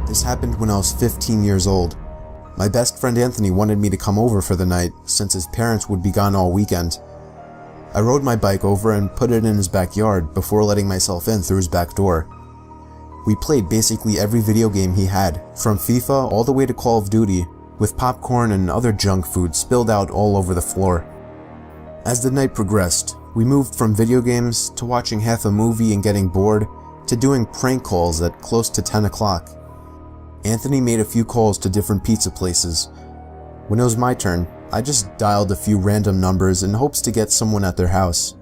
This happened when I was 15 years old. My best friend Anthony wanted me to come over for the night since his parents would be gone all weekend. I rode my bike over and put it in his backyard before letting myself in through his back door. We played basically every video game he had, from FIFA all the way to Call of Duty, with popcorn and other junk food spilled out all over the floor. As the night progressed, we moved from video games to watching half a movie and getting bored to doing prank calls at close to 10 o'clock. Anthony made a few calls to different pizza places. When it was my turn, I just dialed a few random numbers in hopes to get someone at their house.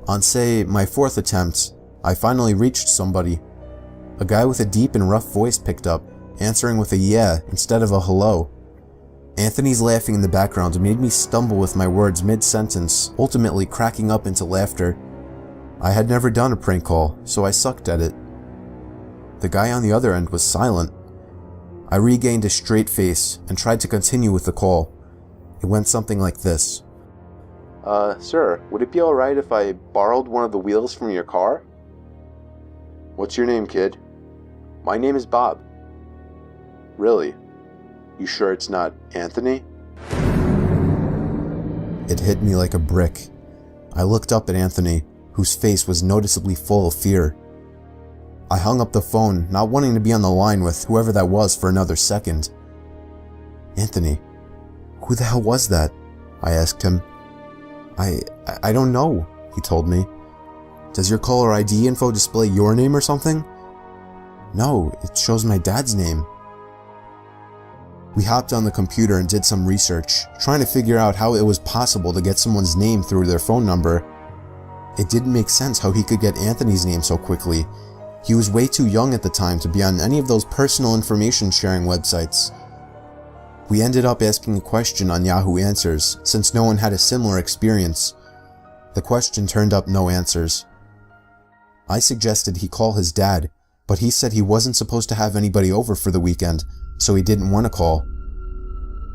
On, say, my fourth attempt, I finally reached somebody. A guy with a deep and rough voice picked up, answering with a yeah instead of a hello. Anthony's laughing in the background made me stumble with my words mid-sentence, ultimately cracking up into laughter. I had never done a prank call, so I sucked at it. The guy on the other end was silent. I regained a straight face and tried to continue with the call. It went something like this. Sir, would it be alright if I borrowed one of the wheels from your car? What's your name, kid? My name is Bob. Really? You sure it's not Anthony? It hit me like a brick. I looked up at Anthony, whose face was noticeably full of fear. I hung up the phone, not wanting to be on the line with whoever that was for another second. Anthony, who the hell was that? I asked him. I don't know, he told me. Does your caller ID info display your name or something? No, it shows my dad's name. We hopped on the computer and did some research, trying to figure out how it was possible to get someone's name through their phone number. It didn't make sense how he could get Anthony's name so quickly. He was way too young at the time to be on any of those personal information sharing websites. We ended up asking a question on Yahoo Answers, since no one had a similar experience. The question turned up no answers. I suggested he call his dad, but he said he wasn't supposed to have anybody over for the weekend, so he didn't want to call.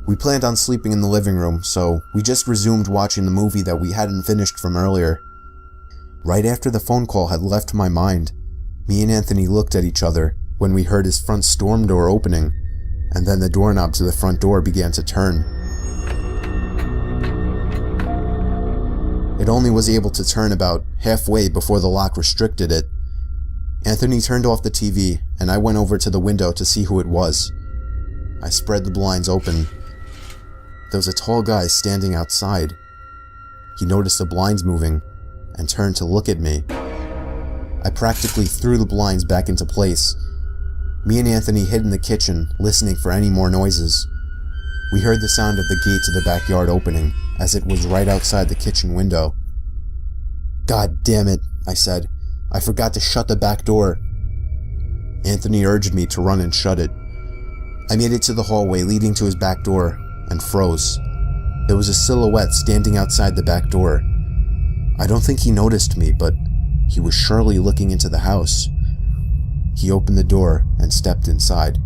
We planned on sleeping in the living room, so we just resumed watching the movie that we hadn't finished from earlier. Right after the phone call had left my mind, me and Anthony looked at each other when we heard his front storm door opening, and then the doorknob to the front door began to turn. It only was able to turn about halfway before the lock restricted it. Anthony turned off the TV, and I went over to the window to see who it was. I spread the blinds open. There was a tall guy standing outside. He noticed the blinds moving, and turned to look at me. I practically threw the blinds back into place. Me and Anthony hid in the kitchen, listening for any more noises. We heard the sound of the gate to the backyard opening, as it was right outside the kitchen window. God damn it, I said. I forgot to shut the back door. Anthony urged me to run and shut it. I made it to the hallway leading to his back door, and froze. There was a silhouette standing outside the back door. I don't think he noticed me, but he was surely looking into the house. He opened the door and stepped inside.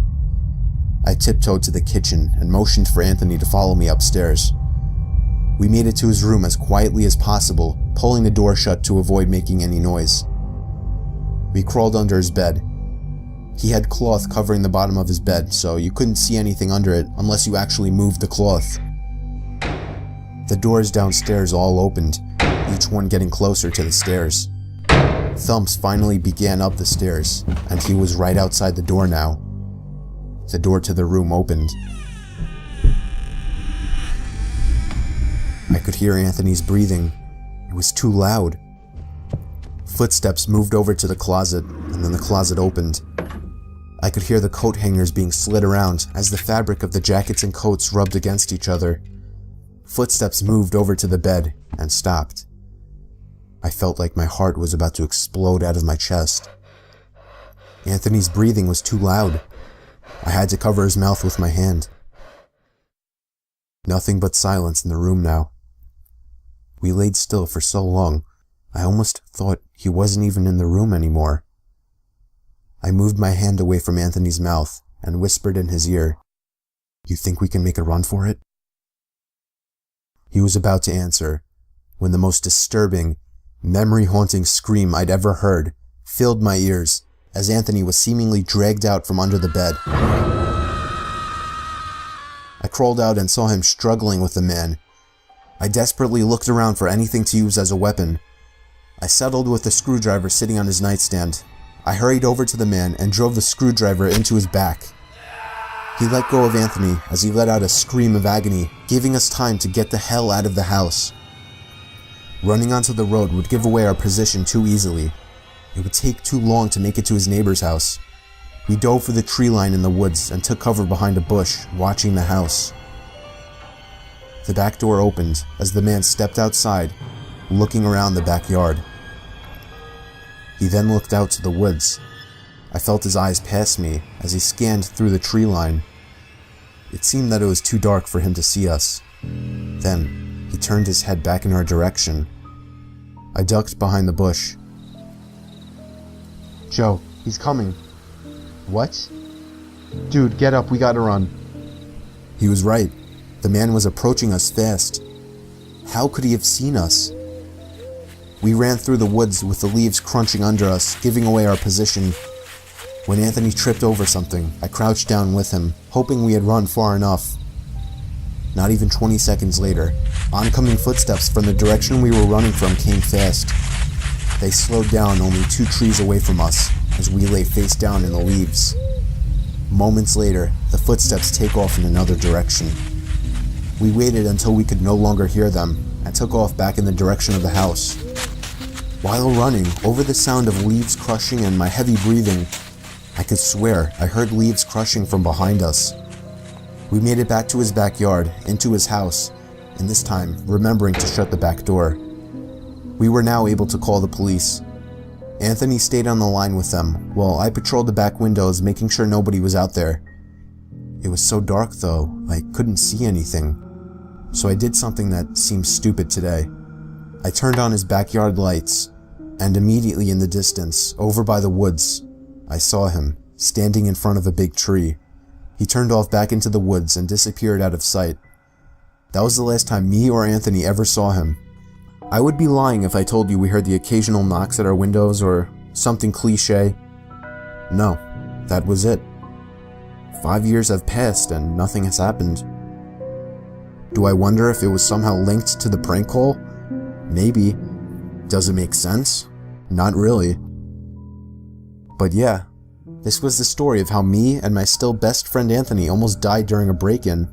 I tiptoed to the kitchen and motioned for Anthony to follow me upstairs. We made it to his room as quietly as possible, pulling the door shut to avoid making any noise. We crawled under his bed. He had cloth covering the bottom of his bed, so you couldn't see anything under it unless you actually moved the cloth. The doors downstairs all opened, each one getting closer to the stairs. Thumps finally began up the stairs, and he was right outside the door now. The door to the room opened. I could hear Anthony's breathing. It was too loud. Footsteps moved over to the closet, and then the closet opened. I could hear the coat hangers being slid around as the fabric of the jackets and coats rubbed against each other. Footsteps moved over to the bed and stopped. I felt like my heart was about to explode out of my chest. Anthony's breathing was too loud. I had to cover his mouth with my hand. Nothing but silence in the room now. We laid still for so long, I almost thought he wasn't even in the room anymore. I moved my hand away from Anthony's mouth and whispered in his ear, "You think we can make a run for it?" He was about to answer when the most disturbing, memory-haunting scream I'd ever heard filled my ears as Anthony was seemingly dragged out from under the bed. I crawled out and saw him struggling with the man. I desperately looked around for anything to use as a weapon. I settled with the screwdriver sitting on his nightstand. I hurried over to the man and drove the screwdriver into his back. He let go of Anthony as he let out a scream of agony, giving us time to get the hell out of the house. Running onto the road would give away our position too easily. It would take too long to make it to his neighbor's house. We dove for the tree line in the woods and took cover behind a bush, watching the house. The back door opened as the man stepped outside, looking around the backyard. He then looked out to the woods. I felt his eyes pass me as he scanned through the tree line. It seemed that it was too dark for him to see us. Then, he turned his head back in our direction. I ducked behind the bush. Joe, he's coming. What? Dude, get up, we gotta run. He was right. The man was approaching us fast. How could he have seen us? We ran through the woods with the leaves crunching under us, giving away our position. When Anthony tripped over something, I crouched down with him, hoping we had run far enough. Not even 20 seconds later, oncoming footsteps from the direction we were running from came fast. They slowed down only 2 trees away from us, as we lay face down in the leaves. Moments later, the footsteps take off in another direction. We waited until we could no longer hear them, and took off back in the direction of the house. While running, over the sound of leaves crushing and my heavy breathing, I could swear I heard leaves crushing from behind us. We made it back to his backyard, into his house, and this time remembering to shut the back door. We were now able to call the police. Anthony stayed on the line with them, while I patrolled the back windows, making sure nobody was out there. It was so dark though, I couldn't see anything. So I did something that seems stupid today. I turned on his backyard lights, and immediately in the distance, over by the woods, I saw him, standing in front of a big tree. He turned off back into the woods and disappeared out of sight. That was the last time me or Anthony ever saw him. I would be lying if I told you we heard the occasional knocks at our windows or something cliche. No, that was it. 5 years have passed and nothing has happened. Do I wonder if it was somehow linked to the prank call? Maybe. Does it make sense? Not really. But yeah, this was the story of how me and my still best friend Anthony almost died during a break-in.